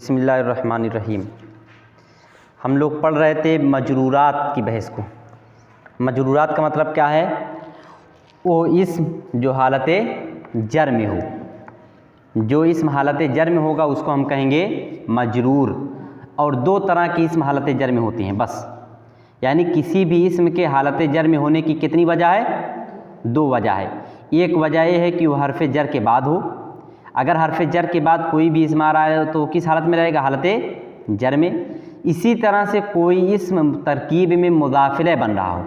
बिस्मिल्लाहिर्रहमानिर्रहीम। हम लोग पढ़ रहे थे मजरूरात की बहस को। मजरूरात का मतलब क्या है? वो इस्म जो हालत जर में हो, जो इस्म हालत जर में होगा उसको हम कहेंगे मजरूर। और दो तरह की इस्म हालत जर में होती हैं बस, यानी किसी भी इस्म के हालत जर में होने की कितनी वजह है? दो वजह है। एक वजह ये है कि वह हरफ जर के बाद हो। अगर हरफ जर के बाद कोई भी इस्म आ रहा है तो किस हालत में रहेगा? हालत जर में। इसी तरह से कोई इस्म तरकीब में मुदाफिले बन रहा हो।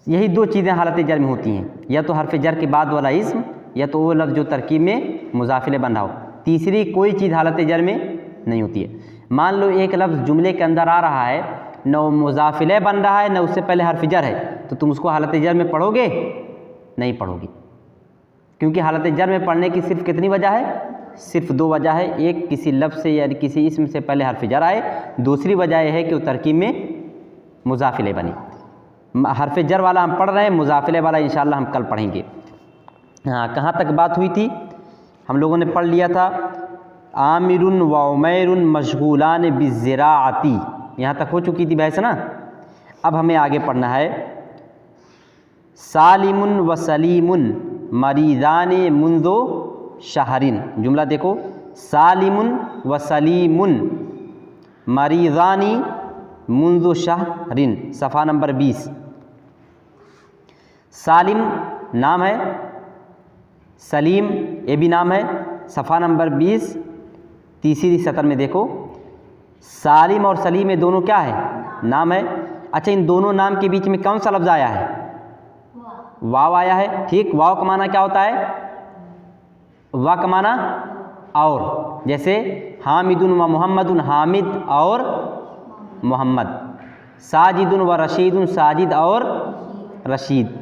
यही दो चीज़ें हालत जर में होती हैं, या तो हरफ जर के बाद वाला इस्म, या तो वो लफ्ज़ जो तरकीब में मुदाफिले बन रहा हो। तीसरी कोई चीज़ हालत जर में नहीं होती है। मान लो एक लफ्ज़ जुमले के अंदर आ रहा है, न वो मुदाफिले बन रहा है, न उससे पहले हरफ जर है, तो तुम उसको हालत जर में पढ़ोगे? नहीं पढ़ोगे, क्योंकि हालत जर में पढ़ने की सिर्फ कितनी वजह है? सिर्फ दो वजह है। एक, किसी लफ्ज़ से या किसी इस्म से पहले हरफ जर आए। दूसरी वजह यह है कि वो तरकीब में मुदाफिले बने। हरफ जर वाला हम पढ़ रहे हैं, मुदाफिले वाला इंशाअल्लाह हम कल पढ़ेंगे। हाँ, कहाँ तक बात हुई थी? हम लोगों ने पढ़ लिया था आमिरुन व उमैरुन मशगूलान बिज़्ज़िराअती, यहाँ तक हो चुकी थी बहस ना। अब हमें आगे पढ़ना है सालिमुन व सलीमुन मरीज़ान मुंदो शहरिन। जुमला देखो, सालिमुन व सलीमुन मरीज़ानी मुंदो शहरिन, सफ़ा नंबर 20। सालिम नाम है, सलीम ये भी नाम है। सफ़ा नंबर 20 तीसरी सतर में देखो, सालिम और सलीम ये दोनों क्या है? नाम है। अच्छा, इन दोनों नाम के बीच में कौन सा लफ्ज़ आया है? वाव आया है। ठीक, वाव का माना क्या होता है? वाव का माना और, जैसे हामिदुन व मोहम्मदुन, हामिद और मोहम्मद। साजिदुन व रशीदुन, साजिद और रशीद।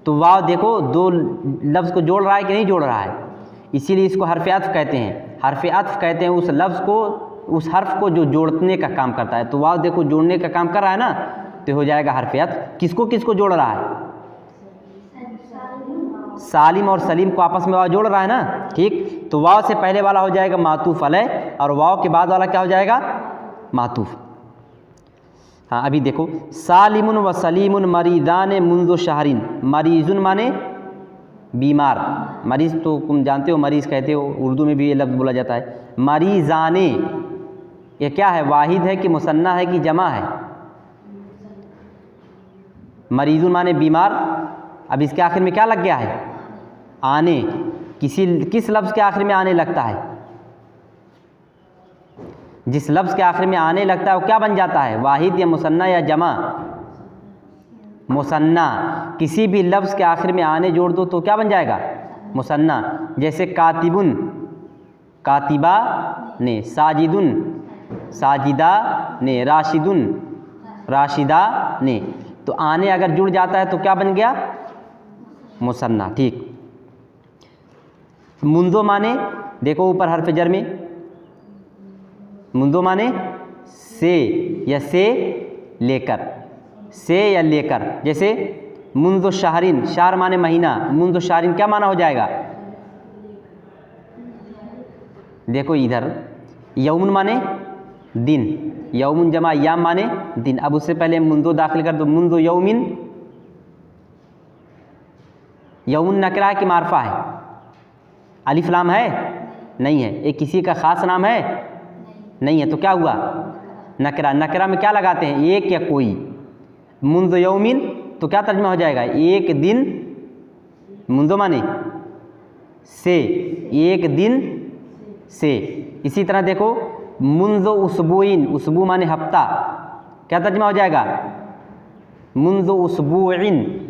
तो वाव देखो दो लफ्ज़ को जोड़ रहा है कि नहीं जोड़ रहा है? इसीलिए इसको हर्फ अत्फ़ कहते हैं। हर्फ अत्फ़ कहते हैं उस लफ्ज़ को, उस हर्फ को जो जोड़ने का काम करता है। तो वाव देखो जोड़ने का काम कर रहा है ना, तो हो जाएगा हर्फ अत्फ़। किसको किसको जोड़ रहा है? सालिम और सलीम को आपस में वाव जोड़ रहा है ना। ठीक, तो वाव से पहले वाला हो जाएगा मातूफ़ अलैह, और वाव के बाद वाला क्या हो जाएगा? मातूफ़। हाँ, अभी देखो, सालिमुन व सलीमुन मरीज़ान मुंदो शहरिन। मरीज़ुन माने बीमार। मरीज़ तो तुम जानते हो, मरीज़ कहते हो, उर्दू में भी ये लफ्ज़ बोला जाता है। मरीज़ाने ये क्या है? वाहिद है कि मुसन्ना है कि जमा है? मरीज़ुन माने बीमार। अब इसके आखिर में क्या लग गया है? आने। किस लफ्ज़ के आखिर में आने लगता है? जिस लफ्ज़ के आखिर में आने लगता है वो क्या बन जाता है? वाहिद या मुसन्ना या जमा? मुसन्ना। किसी भी लफ्ज़ के आखिर में आने जोड़ दो तो क्या बन जाएगा? मुसन्ना। जैसे कातिबुन, कातिबा ने, साजिदुन, साजिदा ने, राशिदुन, राशिदा ने। तो आने अगर जुड़ जाता है तो क्या बन गया? मुसन्ना। ठीक, मुंदो माने देखो ऊपर हरफ जर में, मुंदो माने से या से लेकर, से या लेकर। जैसे मुंदो शहरिन, शहर माने महीना, मुंदो शहरिन क्या माना हो जाएगा? देखो इधर, यौमुन माने दिन, यौमुन जमा याम माने दिन। अब उससे पहले मुंदो दाखिल कर दो, मुंदो यौमिन। यौमुन नकरा है कि मारफा है? अलिफ लाम है? नहीं है। एक किसी का ख़ास नाम है? नहीं है। तो क्या हुआ? नकरा। नकरा में क्या लगाते हैं? एक या कोई। मुंदो यौमिन तो क्या तर्जुमा हो जाएगा? एक दिन। मुंदो माने से, एक दिन से। इसी तरह देखो, मुंदो उसबुइन, उसबू माने हफ्ता, क्या तर्जुमा हो जाएगा? मुंदो उसबुइन।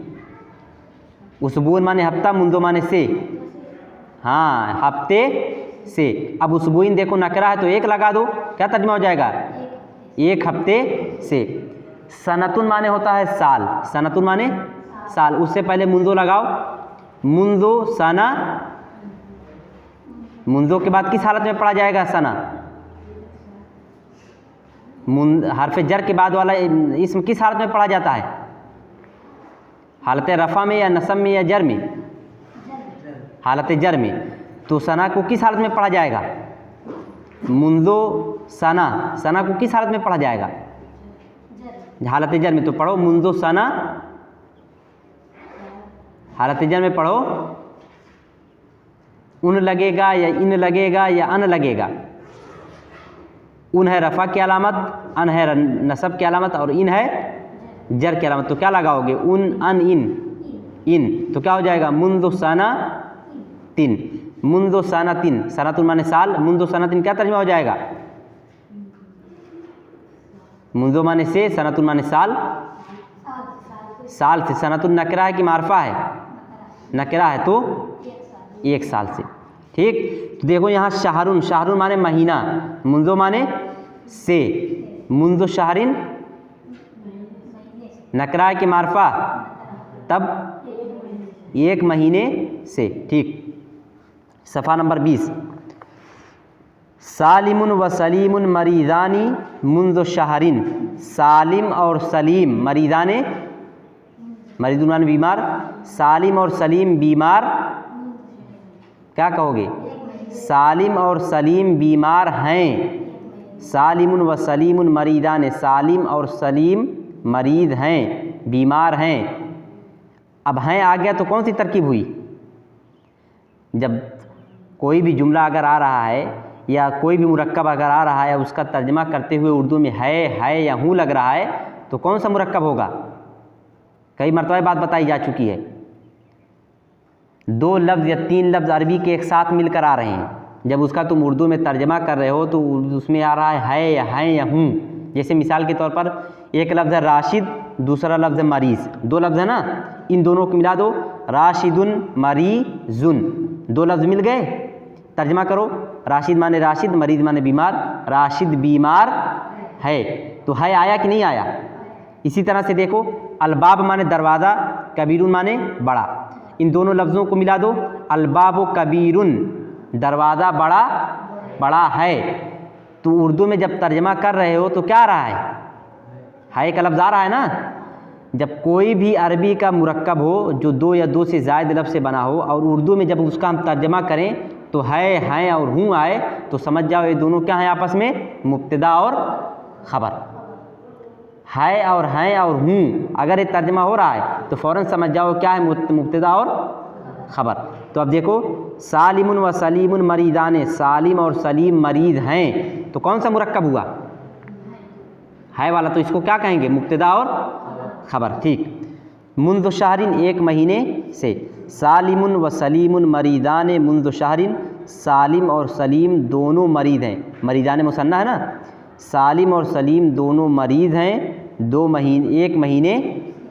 उसबून माने हफ्ता, मुंदो माने से। हाँ, हफ्ते से। अब उसबुइन देखो नकरा है तो एक लगा दो, क्या तर्जुमा हो जाएगा? एक हफ्ते से। सनतुन माने होता है साल, सनतुन माने साल। उससे पहले मुंदो लगाओ, मुंदो सना। मुंदो के बाद किस हालत में पढ़ा जाएगा? सना। हरफ जर के बाद वाला इसम किस हालत में पढ़ा जाता है? हालत रफ़ा में या नसब में या जर में? हालत जर में। तो सना को किस हालत में पढ़ा जाएगा? मुंदो सना, सना को किस हालत में पढ़ा जाएगा? हालत जर में। तो पढ़ो मुंदो सना, हालत जर में पढ़ो उन लगेगा या इन लगेगा या अन लगेगा। उन है रफ़ा की अलामत, अन है नसब की अलामत और इन है जर की अलामत। तो क्या लगाओगे? उन अन इन, इन तो क्या हो जाएगा? मुंदो सना तीन, मुंदो सना तीन, सनातुन माने साल, मुंदो सना तीन क्या तर्जुमा हो जाएगा? मुंदो माने से, सनातुन माने साल, साल से। सनातुन नकरा है कि मारफा है? नकरा है तो एक साल से। ठीक, तो देखो यहाँ शहरुन, शहरुन माने महीना, मुंदो माने से, मुंदो शहरिन नकरा है कि मारफा? तब एक महीने से। ठीक, सफ़ा नंबर 20। सालिमुन व सलीमुन मरीदानी मुंदो शहरिन, सालिम और सलीम मरीदाने, मरीदुन बीमार, सालिम और सलीम बीमार, क्या कहोगे? सालिम और सलीम बीमार हैं। सालिमुन व सलीमुन मरीदान, सालिम और सलीम मरीद हैं, बीमार हैं। अब हैं आ गया तो कौन सी तरकीब हुई? जब कोई भी जुमला अगर आ रहा है या कोई भी मुरक्कब अगर आ रहा है, उसका तर्जमा करते हुए उर्दू में है या हूँ लग रहा है, तो कौन सा मुरक्कब होगा? कई मरतबा बात बताई जा चुकी है। दो लफ्ज़ या तीन लफ्ज़ अरबी के एक साथ मिलकर आ रहे हैं, जब उसका तुम उर्दू में तर्जमा कर रहे हो तो उसमें आ रहा है या हूँ। जैसे मिसाल के तौर पर एक लफ्ज़ है राशिद, दूसरा लफ्ज़ है मरीज़, दो लफ्ज़ है ना, इन दोनों को मिला दो, राशिदुन मरीजुन, दो लफ्ज़ मिल गए। तर्जमा करो, राशिद माने राशिद, मरीज़ माने बीमार, राशिद बीमार है, तो है आया कि नहीं आया? इसी तरह से देखो अलबाब माने दरवाज़ा, कबीरुन माने बड़ा, इन दोनों लफ्ज़ों को मिला दो, अलबाब कबीरुन, दरवाज़ा बड़ा बड़ा है। तो उर्दू में जब तर्जमा कर रहे हो तो क्या आ रहा है का लफ्ज़ आ रहा है ना। जब कोई भी अरबी का मुरक्कब हो जो दो या दो से ज़ायद लफ्ज़ से बना हो और उर्दू में जब उसका हम तर्जमा करें तो है और हूँ आए, तो समझ जाओ ये दोनों क्या हैं आपस में? मुब्तदा और ख़बर। है और हैं और हूँ अगर ये तर्जमा हो रहा है तो फ़ौरन समझ जाओ क्या है? मुब्तदा और ख़बर। तो अब देखो सालिमुन व सलीमुन मरीदाने, सालिम और सलीम मरीद हैं, तो कौन सा मुरक्कब हुआ? है वाला, तो इसको क्या कहेंगे? मुब्तदा और ख़बर। ठीक, मुंदो शहरिन एक महीने से, सालिमुन व सलीमुन मरीदाने मुंदो शहरिन, सालिम और सलीम दोनों मरीद हैं, मरीदाने मुसन्ना है ना, सालिम और सलीम दोनों मरीद हैं एक महीने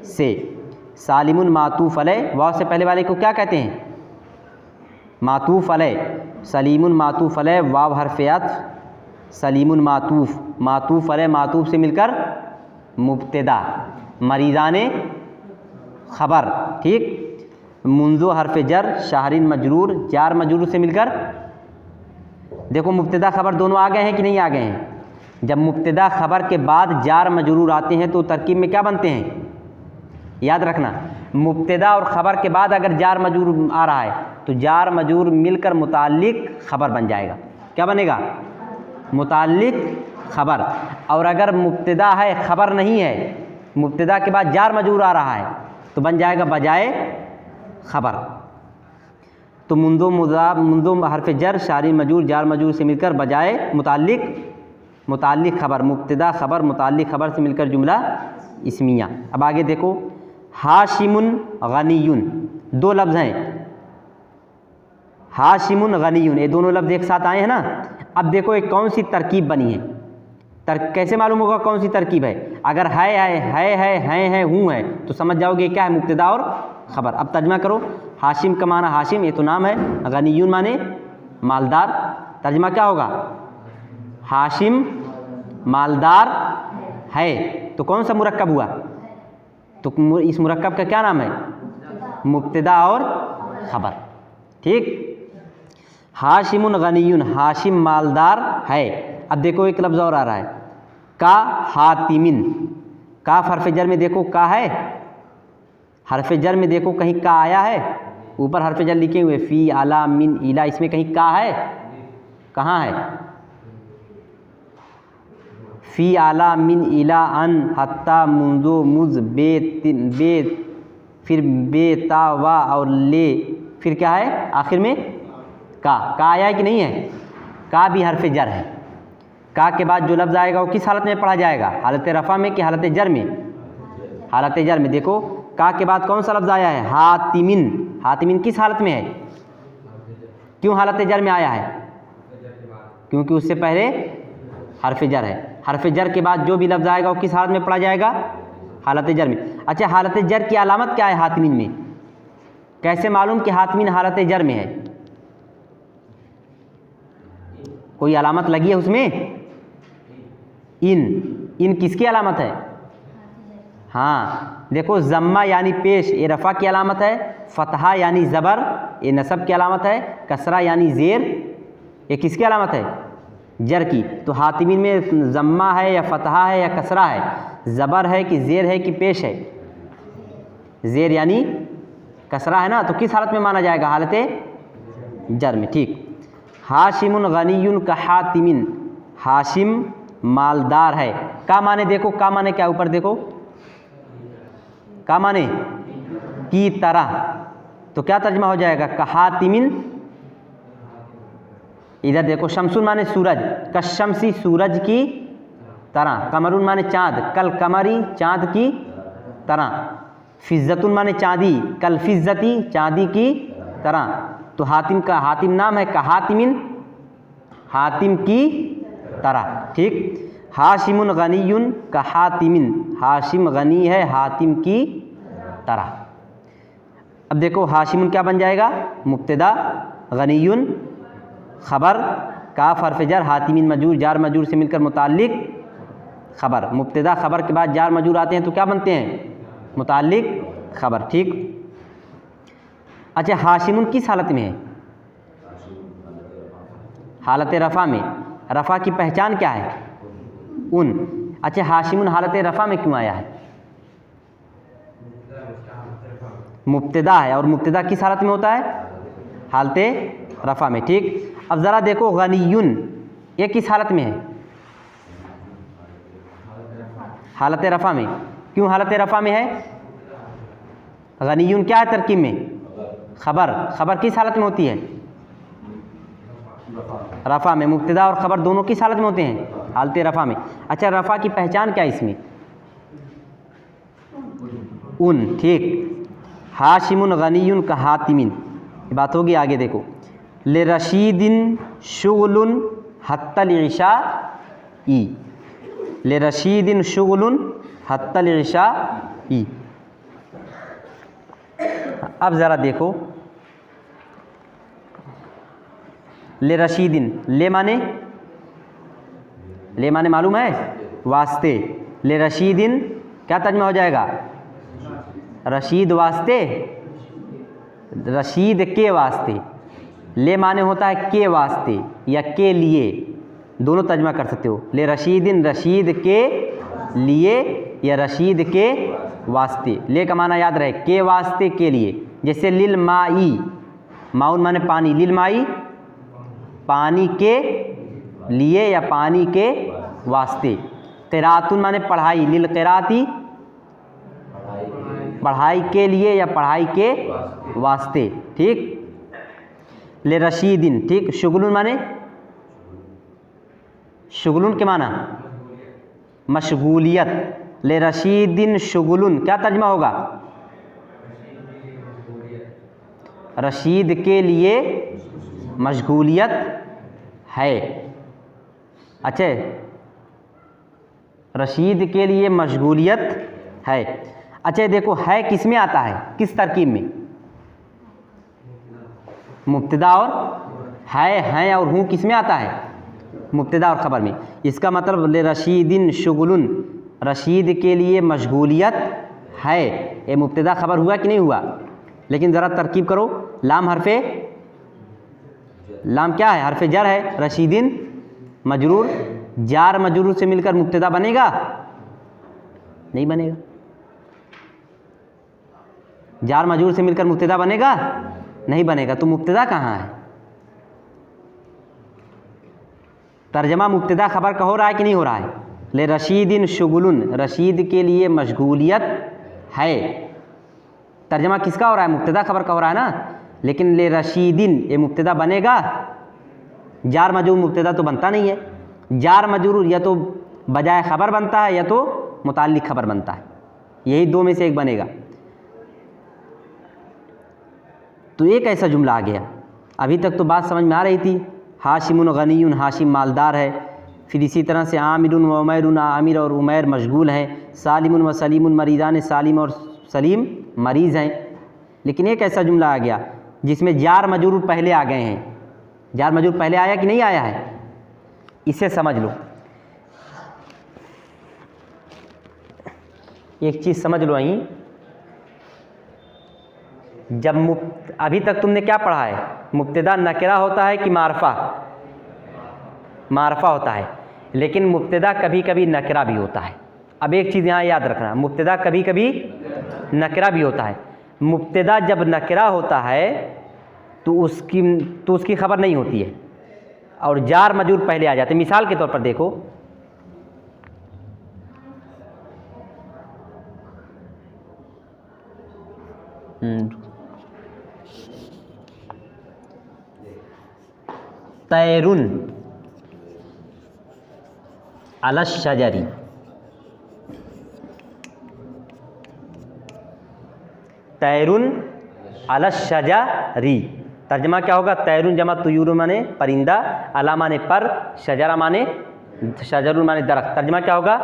से। सालिमुन मातूफ़ अलैह, वाव से पहले वाले को क्या कहते हैं? मातूफ़ अलैह। सलीमुन मातूफ़ अलैह, वाव हर्फ़ अत्फ़, सलीमुन मातूफ़, मातूफ़ अलैह मातूफ़ से मिलकर मुब्तदा, मरीदाने ख़बर। ठीक, मुंज़ो हर्फ़ जर, शाहरिन मजरूर, जार मजरूर से मिलकर, देखो मुब्तदा ख़बर दोनों आ गए हैं कि नहीं आ गए हैं? जब मुब्तदा ख़बर के बाद जार मजरूर आते हैं तो तरकीब में क्या बनते हैं? याद रखना, मुब्तदा और ख़बर के बाद अगर जार मजरूर आ रहा है तो जार मजरूर मिलकर मुताल्लिक़ ख़बर बन जाएगा। क्या बनेगा? मुताल्लिक़ ख़बर। और अगर मुब्तदा है ख़बर नहीं है, मुब्तदा के बाद जार मजरूर आ रहा है तो बन जाएगा बजाए ख़बर। तो मुंदो हर्फ़ जर, शारी मजरूर, जार मजरूर से मिलकर बजाए मुताल्लिक़ ख़बर, मुब्तदा ख़बर मुताल्लिक़ ख़बर से मिलकर जुमला इस्मिया। अब आगे देखो हाशिमुन गनीयुन, दो लफ्ज़ हैं, हाशिमुन गनीयुन, ये दोनों लफ्ज़ एक साथ आए हैं ना। अब देखो एक कौन सी तरकीब बनी है, कैसे मालूम होगा कौन सी तरकीब है? अगर है हूँ है तो समझ जाओगे क्या है? मुब्तदा और ख़बर। अब तर्जमा करो, हाशिम का माना हाशिम, ये तो नाम है, गनीयुन माने मालदार, तर्जमा क्या होगा? हाशिम मालदार है, तो कौन सा मुरक्कब हुआ? तो इस मुरक्कब का क्या नाम है? मुब्तदा और ख़बर। ठीक, हाशिमुन गनीयुन, हाशिम मालदार है। अब देखो एक लफ्ज़ और आ रहा है, का हातिमिन, का हर्फ़ जर में देखो का है, हर्फ़ जर में देखो कहीं का आया है? ऊपर हर्फ़ जर लिखे हुए फ़ी, अला, मिन, इला, इसमें कहीं का है? कहाँ है? फ़ी आला मिन इला अन हत्ता मुंजो मुज बे फिर बे ता वा और ले, फिर क्या है आखिर में का आया है कि नहीं है? का भी हर्फ जर है। का के बाद जो लफ्ज़ आएगा वो किस हालत में पढ़ा जाएगा? हालत रफ़ा में कि हालत जर में? हालत जर में। देखो का के बाद कौन सा लफ्ज़ आया है? हातिमिन। हातिमिन किस हालत में है? क्यों हालत जर में आया है? क्योंकि उससे पहले हर्फ जर है। हर्फ जर के बाद जो भी लफ्ज़ आएगा वो किस हालत में पढ़ा जाएगा? हालत जर में। अच्छा, हालत जर की अलामत क्या है हातिमिन में? कैसे मालूम कि हातिमिन हालत जर में है? कोई अलामत लगी है उसमें? इन किसकी अलामत है? हाँ, देखो ज़म्मा यानी पेश, ये रफ़ा की अलामत है। फ़तहा यानी ज़बर, ये नसब की अलामत है। कसरा यानी ज़ेर, ये किसकी अलामत है? जर की। तो हातिमिन में ज़म्मा है या फ़तहा है या कसरा है? ज़बर है कि ज़ेर है कि पेश है? ज़ेर यानी कसरा है ना, तो किस हालत में माना जाएगा? हालत जर में। ठीक। हाशिमुन गनियुन का हातिमिन, हाशिम मालदार है। का माने देखो, का माने क्या? ऊपर देखो, का माने की तरह, तो क्या तर्जमा हो जाएगा? का हातिमिन। इधर देखो, शमसुन माने सूरज, कशमसी सूरज की तरह। कमरुन माने चाँद, कल कमरी चाँद की तरह। फिज़्ज़तुन माने चाँदी, कल फिज़्ज़ती चाँदी की तरह। तो हातिम का हातिम नाम है का हातिमिन, हातिम की तरह। ठीक। हाशिमुन गनियुन का हातिमिन, हाशिम गनी है हातिम की तरह। अब देखो हाशिमुन क्या बन जाएगा? मुब्तदा, गनियुन ख़बर, काफ हर्फ जर, हातिमिन मजूर, जार मजूर से मिलकर मुताल्लिक ख़बर। मुब्तदा ख़बर के बाद जार मजूर आते हैं तो क्या बनते हैं? मुताल्लिक ख़बर। ठीक। अच्छा, हाशिमुन किस हालत में है? हालत रफ़ा में। रफ़ा की पहचान क्या है? उन। अच्छा, हाशिमुन हालत रफ़ा में क्यों आया है? मुब्तदा है, और मुब्तदा किस हालत में होता है? हालत रफ़ा में। ठीक। अब ज़रा देखो गनियुन, ये किस हालत में है? हालत रफ़ा में। क्यों हालत रफ़ा में है? गनियुन क्या है तरकीब में? ख़बर। ख़बर किस हालत में होती है? रफ़ा में। मुब्तदा और ख़बर दोनों किस हालत में होते हैं? हालत रफ़ा में। अच्छा, रफ़ा की पहचान क्या है इसमें? उन। ठीक। हाशिमुन गनियुन का हातिमिन, बात होगी आगे। देखो, ले रशीदिन शुगलुन हत्तल इशा ई, ले रशीदिन शुगलुन हत्तल इशा ई। अब ज़रा देखो, ले रशीदिन, ले माने मालूम है? वास्ते। ले रशीदिन क्या तर्जुमा हो जाएगा? रशीद वास्ते, रशीद के वास्ते। ले माने होता है के वास्ते या के लिए, दोनों तर्जुमा कर सकते हो। ले रशीदिन, रशीद के लिए या रशीद के वास्ते। ले का माना याद रहे, के वास्ते, के लिए। जैसे लिल माई, माउन माने पानी, लिल माई पानी के लिए या पानी के वास्ते। क़िराअतुन माने पढ़ाई, लिल क़िराअती पढ़ाई के लिए या पढ़ाई के वास्ते। ठीक। ले रशीदिन। ठीक। शुगलुन माने, शुगलुन के माना मशगूलियत। ले रशीदिन शुगलुन क्या तर्जुमा होगा? रशीद के लिए मशगूलियत है। अच्छा, रशीद के लिए मशगूलियत है। अच्छा देखो, है किस में आता है? किस तरकीब में? मुब्तदा और है और हूँ किस में आता है? मुब्तदा और ख़बर में। इसका मतलब ले रशीदिन शुगुलन, रशीद के लिए मशगूलियत है, ये मुब्तदा ख़बर हुआ कि नहीं हुआ? लेकिन ज़रा तरकीब करो, लाम हरफे, लाम क्या है? हरफे जर है, रशीदिन मजरूर, जार मजरूर से मिलकर मुब्तदा बनेगा? नहीं बनेगा। जार मजरूर से मिलकर मुब्तदा बनेगा? नहीं बनेगा। तो मुब्तदा कहाँ है? तर्जमा मुब्तदा खबर का हो रहा है कि नहीं हो रहा है? ले रशीदिन शुगुलन, रशीद के लिए मशगूलियत है। तर्जमा किसका हो रहा है? मुब्तदा खबर का हो रहा है ना। लेकिन ले रशीदिन ये मुब्तदा बनेगा, जार मजरूर मुब्तदा तो बनता नहीं है। जार मजरूर या तो बजाय ख़बर बनता है या तो मुताल्लिक खबर बनता है, यही दो में से एक बनेगा। तो एक ऐसा जुमला आ गया। अभी तक तो बात समझ में आ रही थी, हाशिमुन गनीयुन, हाशिम मालदार है। फिर इसी तरह से आमिरुन व उमैरुन, आमिर और उमैर मशगूल हैं। सालिमुन व सलीमुन मरीदान, सालिम और सलीम मरीज़ हैं। लेकिन एक ऐसा जुमला आ गया जिसमें जार मजरूर पहले आ गए हैं। जार मजरूर पहले आया कि नहीं आया है, इसे समझ लो। एक चीज़ समझ लो यहीं, जब अभी तक तुमने क्या पढ़ा है? मुब्तदा नकरा होता है कि मारफा? मारफा होता है। लेकिन मुब्तदा कभी कभी नकरा भी होता है। अब एक चीज़ यहाँ याद रखना, मुब्तदा कभी कभी नकरा भी होता है। मुब्तदा जब नकरा होता है तो उसकी खबर नहीं होती है और जार मजरूर पहले आ जाते हैं। मिसाल के तौर पर देखो, तैरुन अलश शजरी, तैरुन अलश शजरी। तर्जमा क्या होगा? तैरुन जमा तुयूर माने परिंदा, अला माने पर, शजरा माने शजरुन माने दरख्त। तर्जमा क्या होगा?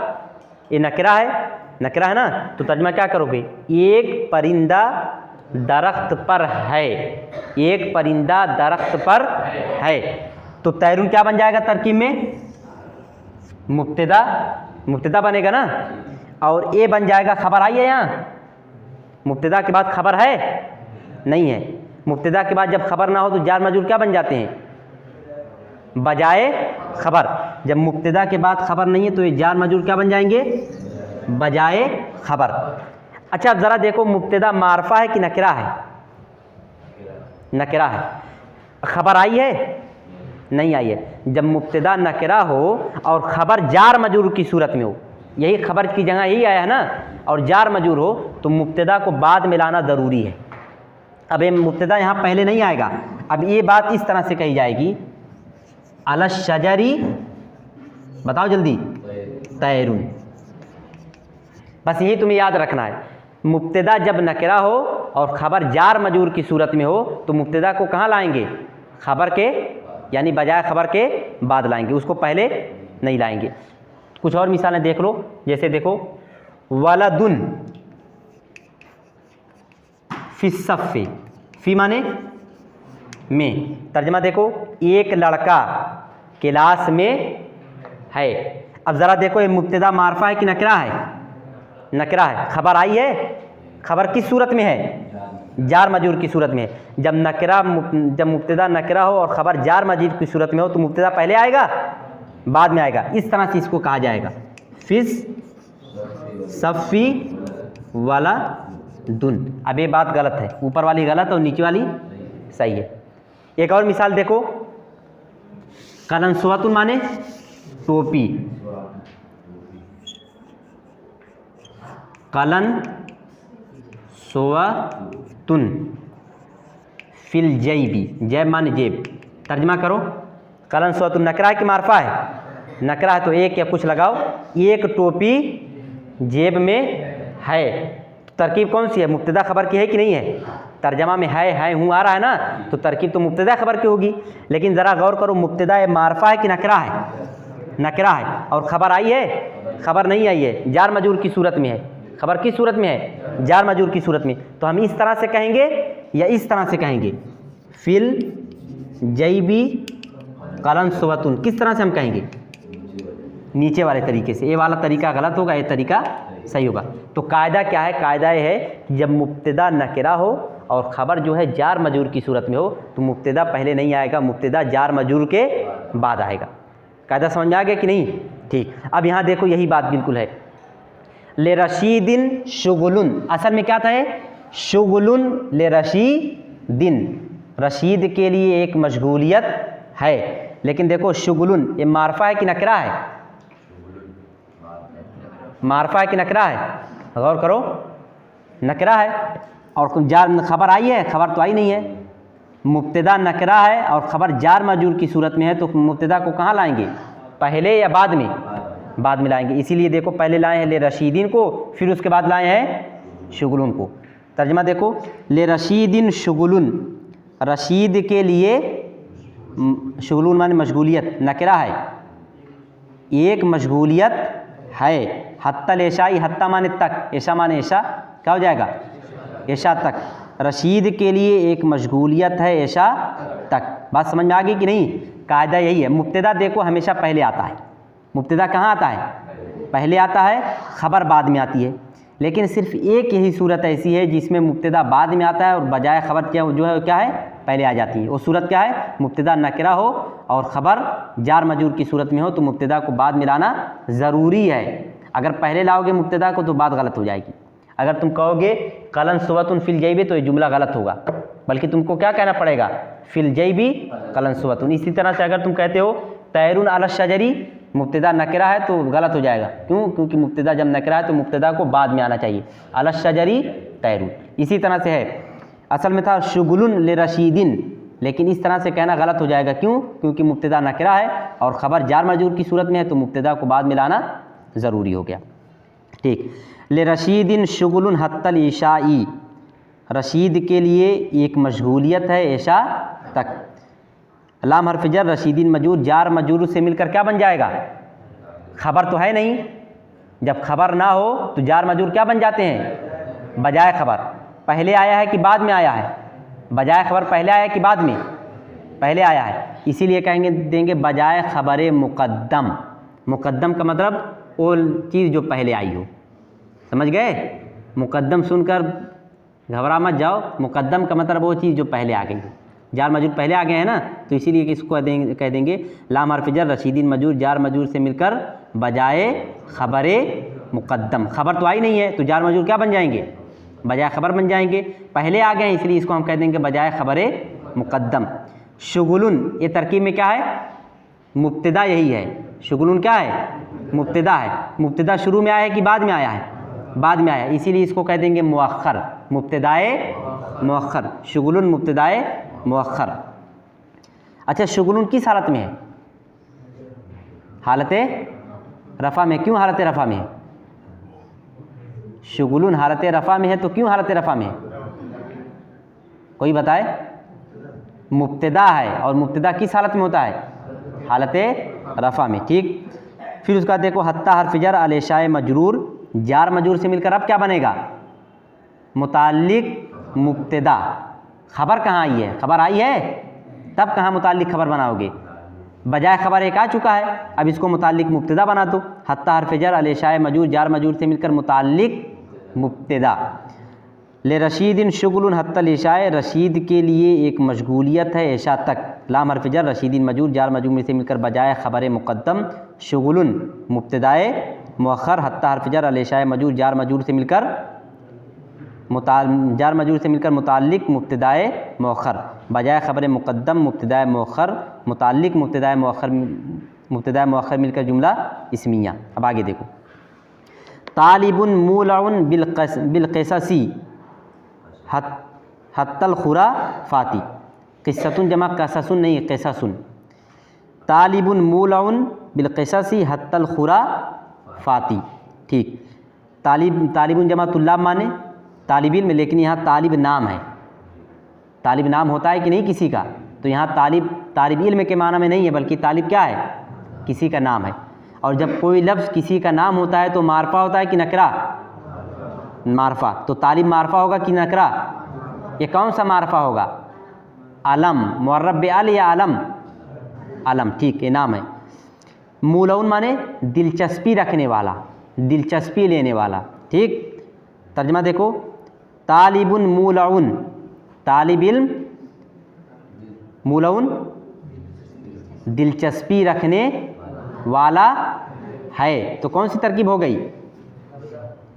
ये नकरा है, नकरा है ना, तो तर्जमा क्या करोगे? एक परिंदा दरख्त पर है, एक परिंदा दरख्त पर है। तो तैरुन क्या बन जाएगा तरकीब में? मुब्तदा, मुब्तदा बनेगा ना, और ए बन जाएगा। खबर आई है यहाँ? मुब्तदा के बाद खबर है? नहीं है। मुब्तदा के बाद जब खबर ना हो तो जार मजरूर क्या बन जाते हैं? बजाए खबर। जब मुब्तदा के बाद खबर नहीं है तो ये जार मजरूर क्या बन जाएंगे? बजाए खबर। अच्छा अब ज़रा देखो, मुब्तदा मारफा है कि नकरा है? नकरा है। खबर आई है? नहीं आई है। जब मुब्तदा नकरा हो और ख़बर जार मजरूर की सूरत में हो, यही खबर की जगह यही आया है ना, और जार मजरूर हो तो मुब्तदा को बाद में लाना ज़रूरी है। अब ये मुब्तदा यहाँ पहले नहीं आएगा। अब ये बात इस तरह से कही जाएगी, अलश शजरी, बताओ जल्दी, तैरुन। बस यही तुम्हें याद रखना है। मुब्तदा जब नकरा हो और ख़बर जार मजरूर की सूरत में हो तो मुब्तदा को कहाँ लाएंगे? ख़बर के, यानी बजाय ख़बर के बाद लाएंगे, उसको पहले नहीं लाएंगे। कुछ और मिसालें देख लो, जैसे देखो, वलदुन फिस्सफ़े, फ़ी माने में। तर्जमा देखो, एक लड़का क्लास में है। अब ज़रा देखो, ये मुब्तदा मारफा है कि नकरा है? नकरा है। खबर आई है? खबर किस सूरत में है? जार मजरूर की सूरत में है। जब मुब्तदा नकरा हो और ख़बर जार मजरूर की सूरत में हो तो मुब्तदा पहले आएगा, बाद में आएगा। इस तरह से इसको कहा जाएगा फिस सफ़ी वाला दुन। अब ये बात गलत है, ऊपर वाली गलत और नीचे वाली सही है। एक और मिसाल देखो, कलन सुवतुन माने टोपी, कलन सुवतुन फिल जैबी, जैब माने जेब। तर्जमा करो, कलन सुवतुन नकरा है कि मारफा है? नकरा है तो एक या कुछ लगाओ। एक टोपी जेब में है। तरकीब कौन सी है? मुब्तदा खबर की है कि नहीं है? तर्जमा में है हूँ आ रहा है ना, तो तरकीब तो मुब्तदा खबर की होगी। लेकिन ज़रा गौर करो, मुब्तदा मारफा है कि नकरा है? नकरा है। और ख़बर आई है? खबर नहीं आई है, जार मजरूर की सूरत में है। खबर किस सूरत में है? जार मजरूर की सूरत में। तो हम इस तरह से कहेंगे या इस तरह से कहेंगे? फिल जैबी कलन सुवतुन। किस तरह से हम कहेंगे? नीचे वाले तरीके से। ये वाला तरीका गलत होगा, ये तरीका सही होगा। तो कायदा क्या है? कायदा ये है कि जब मुब्तदा नकरा हो और ख़बर जो है जार मजरूर की सूरत में हो तो मुब्तदा पहले नहीं आएगा, मुब्तदा जार मजरूर के बाद आएगा। कायदा समझ में आ गया कि नहीं? ठीक। अब यहाँ देखो, यही बात बिल्कुल है। ले रशीदिन शुगुलन, असल में क्या था? शुगुलन ले रशीदिन, रशीद के लिए एक मशगूलियत है। लेकिन देखो, शुगुलन ये मारफा है कि नकरा है? मारफा है कि नकरा है? गौर करो, नकरा है। और जार खबर आई है? खबर तो आई नहीं है। मुब्तदा नकरा है और ख़बर जार मजरूर की सूरत में है, तो मुब्तदा को कहाँ लाएंगे? पहले या बाद में? बाद में लाएंगे। इसीलिए देखो पहले लाए हैं ले रशीदीन को, फिर उसके बाद लाए हैं शुगुलन को। तर्जमा देखो, ले रशीदीन शुगुलन, रशीद के लिए, शुगुलन माने मशगूलियत, नकरा है, एक मशगूलियत है। हत्तल ऐशाई, हत्ता माने तक, ऐशा माने ऐशा, क्या हो जाएगा? ऐशा तक। रशीद के लिए एक मशगूलियत है ऐशा तक। बात समझ में आ गई कि नहीं? कायदा यही है। मुब्तदा देखो हमेशा पहले आता है। मुब्तदा कहाँ आता है? पहले आता है, ख़बर बाद में आती है। लेकिन सिर्फ एक यही सूरत ऐसी है जिसमें मुब्तदा बाद में आता है और बजाय ख़बर क्या जो है क्या है? पहले आ जाती है। वो सूरत क्या है? मुब्तदा नकरा हो और ख़बर जार मजरूर की सूरत में हो, तो मुब्तदा को बाद में लाना ज़रूरी है। अगर पहले लाओगे मुब्तदा को तो बात गलत हो जाएगी। अगर तुम कहोगे कलन सुबतुन फिल जैबी, तो ये जुमला गलत होगा, बल्कि तुमको क्या कहना पड़ेगा? फिल जैबी कलन सुबतुन। इसी तरह से अगर तुम कहते हो तैरुन अला शजरी, मुब्तदा नकरा है तो गलत हो जाएगा। क्यों? क्योंकि मुब्तदा जब नकरा है तो मुब्तदा को बाद में आना चाहिए। अला शजरी तैरुन। इसी तरह से है, असल में था शुगुलन ले रशीदिन, लेकिन इस तरह से कहना गलत हो जाएगा। क्यों? क्योंकि मुब्तदा नकरा है और ख़बर जार मजरूर की सूरत में है, तो मुब्तदा को बाद में लाना ज़रूरी हो गया। ठीक, ले रशीदिन शुगुलन हत्तल ईशाई, रशीद के लिए एक मशगूलियत है ऐशा तक। लाम हर्फ जर, रशीदिन मजूर, जार मजूर से मिलकर क्या बन जाएगा? खबर तो है नहीं। जब खबर ना हो तो जार मजूर क्या बन जाते हैं? बजाय खबर। पहले आया है कि बाद में आया है? बजाय खबर पहले आया है कि बाद में? पहले आया है। इसीलिए कहेंगे देंगे बजाय खबर मुक़द्दम। मुक़द्दम का मतलब वो चीज़ जो पहले आई हो। समझ गए? मुक़द्दम सुनकर घबरा मत जाओ। मुक़द्दम का मतलब वो चीज़ जो पहले आ गई हो। जार मजूर पहले आ गए हैं ना, तो इसीलिए इसको कह देंगे लाम हर्फ जर, रशीदीन मजूर, जार मजूर से मिलकर बजाय खबर मुक़द्दम। खबर तो आई नहीं है तो जार मजूर क्या बन जाएंगे? बजाय खबर बन जाएंगे। पहले आ गए हैं इसलिए इसको हम कह देंगे बजाय खबर मुक़द्दम। शुगुलन, ये तरकीब में क्या है? मुब्तदा यही है। शुगुलन क्या है? मुब्तदा है। मुब्तदा शुरू में आया है कि बाद में आया है? बाद में आया, इसीलिए इसको कह देंगे मुअख्खर, मुब्तदाए मुअख्खर। शुगुलन मुब्तदाए मुअख्खर। अच्छा, शुगुलन किस हालत में है? हालत रफ़ा में। क्यों हालत रफ़ा में है? शुगुलन हालत रफ़ा में है, तो क्यों हालत रफ़ा में है? कोई बताए? मुब्तदा है और मुब्तदा किस हालत में होता है? हालत रफ़ा में। ठीक, फिर उसका देखो हत्ता हर्फ जर, अल-इशाए मजरूर, जार मजरूर से मिलकर अब क्या बनेगा? मुताल्लिक मुब्तदा। खबर कहाँ आई है? खबर आई है तब कहाँ मुताल्लिक खबर बनाओगे? बजाय खबर एक आ चुका है, अब इसको मुताल्लिक मुब्तदा बना दो। हत्ता हर्फ जर, अल-इशाए मजरूर, जार मजरूर से मिलकर मुताल्लिक मुब्तदा। ले रशीदिन शुगुलन हत्तल इशाए, रशीद के लिए एक मशगूलियत है ऐशा तक। लाम हर्फ जर, रशीदिन मजूर, जार मजूर में से मिलकर बजाय खबर मुक़द्दम, शुगुलन मुब्तदाए मुअख्खर, हत्ता हर्फ जर, अल इशाए मजूर, जार मजूर से मिलकर मुताल्लिक मुब्तदाए मुअख्खर, बजाय खबर मुक़द्दम मुब्तदाए मुअख्खर, मुताल्लिक मुब्तदाए मुअख्खर मिलकर जुमला इस्मिया। अब आगे देखो, तालिबुन मूलउन बिलक़िससी हत्तल खुरा फाती। क़िस्सतुन जमा क़ससुन नहीं, क़िससुन। तालिबुन मूलउन बिलक़िससी हत्तल खुरा फाती। ठीक, तालिबुन जमा तुल्लाब माने तालिब इल्म, लेकिन यहाँ तालिब नाम है। तालिब नाम होता है कि नहीं किसी का? तो यहाँ तालिब इल्म के माना में नहीं है, बल्कि तालिब क्या है? किसी का नाम है। और जब कोई लफ्ज़ किसी का नाम होता है तो मारफा होता है कि नकरा? मारफा। तो तालिब मारफा होगा कि नकरा? ये कौन सा मारफा होगा? अलम, मुअर्रब बे अल या अलम? अलम। ठीक, ये नाम है। मूलउन माने दिलचस्पी रखने वाला, दिलचस्पी लेने वाला। ठीक, तर्जमा देखो, तालिबुन मूलउन, तालिब इल्म, मूलउन दिलचस्पी रखने वाला है। तो कौन सी तरकीब हो गई?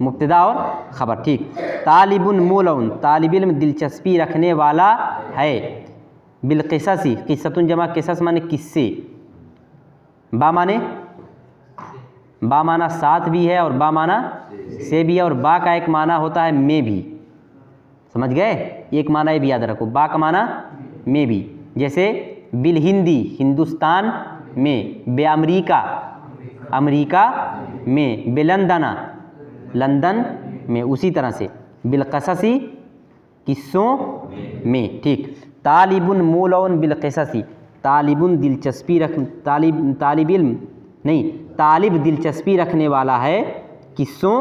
मुब्तदा और ख़बर। ठीक, तालिबुन मूलउन, तालिब इल्म दिलचस्पी रखने वाला है। बिलक़िससी, क़िस्सतुन जमा क़िसस माने किस्से, बा माने बा माना साथ भी है और बा माना से भी है, और बा का एक माना होता है में भी। समझ गए? एक माना ये भी याद रखो, बा का माना में भी। जैसे बिल हिंदी हिंदुस्तान में, बे अमरीका अमरीका में, बेलंदना लंदन में। उसी तरह से बिलकससी किस्सों में। ठीक। तालिबुन मौलौन बिलकससी, तालिबुन दिलचस्पी रख, तालिब इल्म नहीं, तालिब दिलचस्पी रखने वाला है किस्सों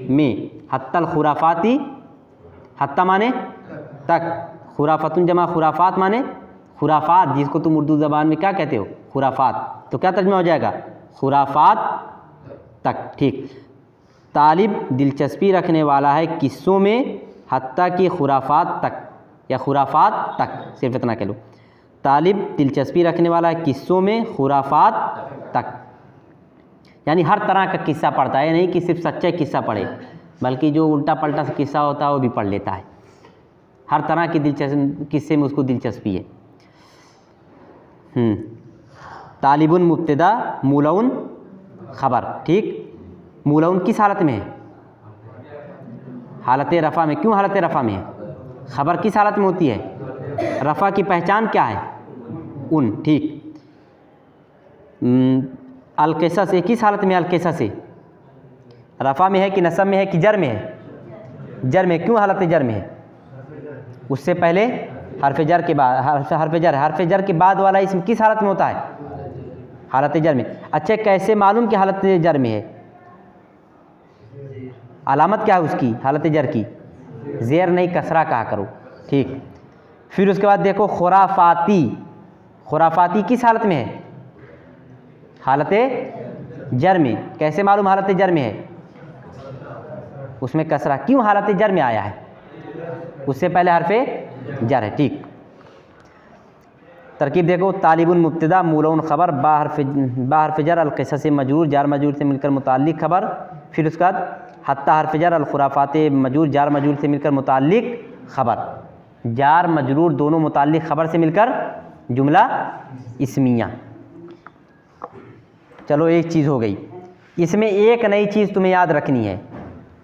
में। हत्तल खुराफाती, हत्ता माने तक, खुराफतुन जमा खुराफात माने खुराफात, जिसको तुम उर्दू ज़बान में क्या कहते हो? खुराफात। तो क्या तर्जुमा हो जाएगा? खुराफात तक। ठीक। तालिब दिलचस्पी रखने वाला है किस्सों में, हत्ता की खुराफात तक, या खुराफात तक, सिर्फ इतना कह लो। तालिब दिलचस्पी रखने वाला है किस्सों में, खुराफात तक, यानी हर तरह का किस्सा पढ़ता है, नहीं कि सिर्फ सच्चा किस्सा पढ़े, बल्कि जो उल्टा पलटा सा किस्सा होता है वो भी पढ़ लेता है। हर तरह की दिलचस्पी किस्से में उसको दिलचस्पी है। तालिबुन मुब्तदा, मूलउन खबर। ठीक। मूलउन किस हालत में है? हालत रफ़ा में। क्यों हालत रफ़ा में है? खबर किस हालत में होती है? रफ़ा की पहचान क्या है? उन। ठीक। अलक़िसा से किस हालत में? अलक़िसा से रफ़ा में है कि नसब में है कि जर में है? जर में। क्यों हालत जर में है? उससे पहले हर्फ जर के बाद, हर्फ जर के बाद वाला इसम किस हालत में होता है? हालत जर में। अच्छा, कैसे मालूम कि हालत जर में है? अलामत क्या है उसकी? हालत जर की ज़ेर नहीं, कसरा कहा करो। ठीक। फिर उसके बाद देखो खुराफाती, खुराफाती किस हालत में है? हालत जर में। कैसे मालूम हालत जर में है? उसमें कसरा। क्यों हालत जर में आया है? उससे पहले हर्फे जर है। ठीक। तरकीब देखो, तालिबुन मुब्तदा, मूलउन खबर, बा हर्फ जर, अलक़िसा से मजरूर, जार मजरूर से मिलकर मुताल्लिक़ खबर। फिर उसके बाद हत्ता हर्फ जर, अलखुराफात मजरूर, जार मजरूर से मिलकर मुताल्लिक़ खबर। जार मजरूर दोनों मुताल्लिक़ खबर से मिलकर जुमला इस्मिया। चलो एक चीज़ हो गई। इसमें एक नई चीज़ तुम्हें याद रखनी है।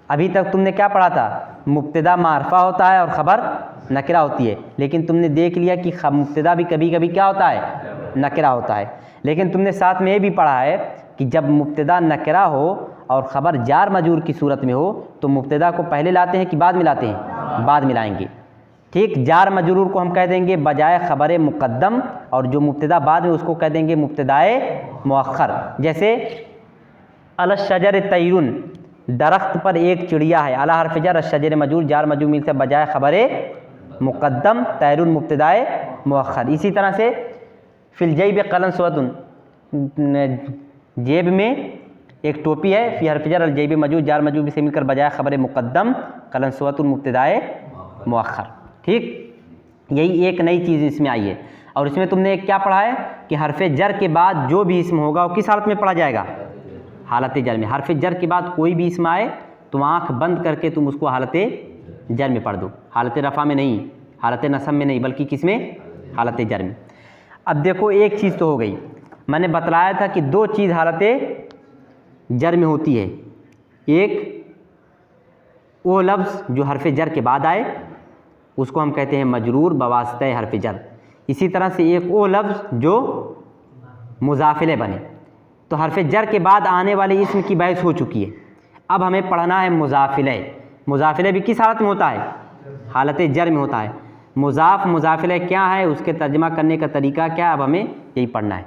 अभी तक तुमने क्या पढ़ा था? मुब्तदा मारफा होता है और ख़बर नकरा होती है, लेकिन तुमने देख लिया कि मुब्तदा भी कभी कभी क्या होता है? नकरा होता है। लेकिन तुमने साथ में ये भी पढ़ा है कि जब मुब्तदा नकरा हो और ख़बर जार मजरूर की सूरत में हो तो मुब्तदा को पहले लाते हैं कि बाद में लाते हैं? बाद में लाएंगे। ठीक। जार मजरूर को हम कह देंगे बजाय ख़बर मुक़द्दम, और जो मुब्तदा बाद में उसको कह देंगे मुब्तदाए मुअख्खर। जैसे अलशजर तैरुन, दरख्त पर एक चिड़िया है। अला हर्फ जर, अशजर मजरूर, जार मजरूर मिलकर बजाय ख़बर मुक़द्दम, तैरुन मुब्तदाए मुअख्खर। इसी तरह से फिल जैब क़लन सुअतुन, जेब में एक टोपी है। फ़ी हर्फ जर, अल जैब मजरूर, जार मजरूर से मिलकर बजाय ख़बर मुक़द्दम, क़लन सुअतुन मुब्तदाए मुअख्खर। ठीक। यही एक नई चीज़ इसमें आई है। और इसमें तुमने क्या पढ़ा है कि हर्फ जर के बाद जो भी इसम होगा वो किस हालत में पढ़ा जाएगा? हालत जर में। हर्फ जर के बाद कोई भी इसम आए तुम आँख बंद करके तुम उसको हालत जर में पढ़ दो। हालत रफ़ा में नहीं, हालत नसब में नहीं, बल्कि किस में? हालत जर में। अब देखो एक चीज़ तो हो गई, मैंने बतलाया था कि दो चीज़ हालत जर में होती है। एक वो लफ्ज़ जो हर्फ जर के बाद आए उसको हम कहते हैं मजरूर बवास्ते हर्फ जर। इसी तरह से एक वो लफ्ज़ जो मुज़ाफिले बने। तो हर्फ जर के बाद आने वाले इसम की बहस हो चुकी है। अब हमें पढ़ना है मुज़ाफिले। मुज़ाफिले भी किस हालत में होता है? हालत जर में होता है। मुज़ाफ़ मुज़ाफिले क्या है, उसके तर्जमा करने का तरीका क्या है, अब हमें यही पढ़ना है।